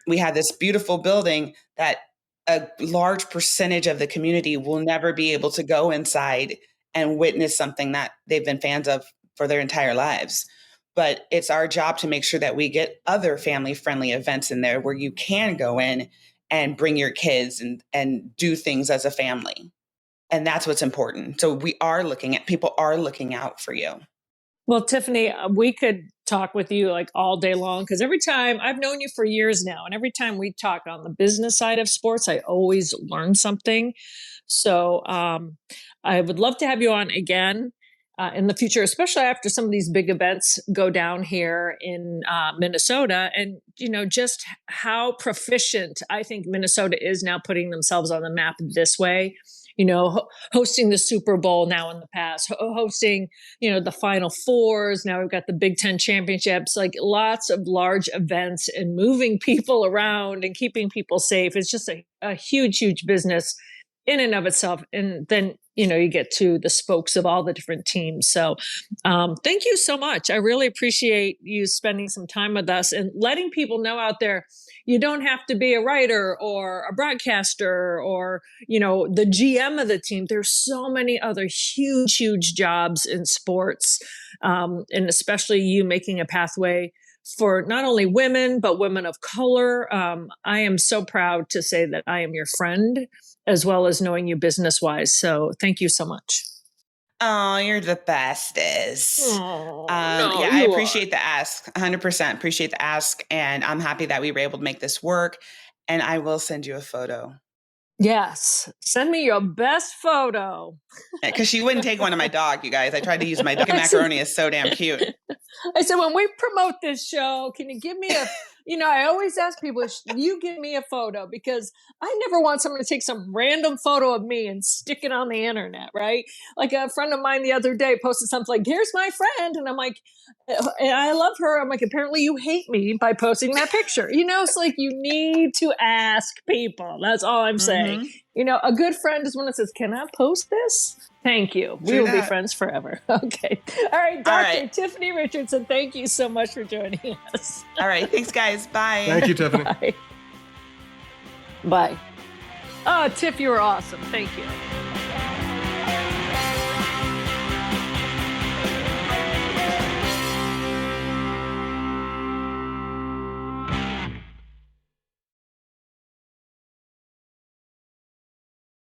We have this beautiful building that a large percentage of the community will never be able to go inside and witness something that they've been fans of for their entire lives. But it's our job to make sure that we get other family-friendly events in there where you can go in and bring your kids and do things as a family. And that's what's important. So people are looking out for you. Well, Tiffany, we could talk with you like all day long because every time I've known you for years now, and every time we talk on the business side of sports, I always learn something. So I would love to have you on again in the future, especially after some of these big events go down here in Minnesota, and just how proficient I think Minnesota is now putting themselves on the map this way. Hosting the Super Bowl now in the past, hosting, the Final Fours. Now we've got the Big Ten championships, like lots of large events and moving people around and keeping people safe. It's just a huge, huge business in and of itself. And then, you get to the spokes of all the different teams. So thank you so much. I really appreciate you spending some time with us and letting people know out there, you don't have to be a writer or a broadcaster or, the GM of the team. There's so many other huge, huge jobs in sports, and especially you making a pathway for not only women, but women of color. I am so proud to say that I am your friend, as well as knowing you business-wise. So thank you so much. Oh, you're the bestest. I appreciate the ask. 100% appreciate the ask. And I'm happy that we were able to make this work. And I will send you a photo. Yes. Send me your best photo. Because she wouldn't take one of my dog, you guys. I tried to use my dog. Macaroni is so damn cute. I said, when we promote this show, can you give me I always ask people, you give me a photo, because I never want someone to take some random photo of me and stick it on the internet, right? Like a friend of mine the other day posted something like, here's my friend. And I'm like, and I love her. I'm like, apparently you hate me by posting that picture. It's like, you need to ask people. That's all I'm saying. A good friend is one that says, can I post this? Thank you. We will be friends forever. Okay. All right, Dr. Tiffany Richardson, thank you so much for joining us. All right. Thanks, guys. Bye. Thank you, Tiffany. Bye. Bye. Oh, Tiff, you were awesome. Thank you.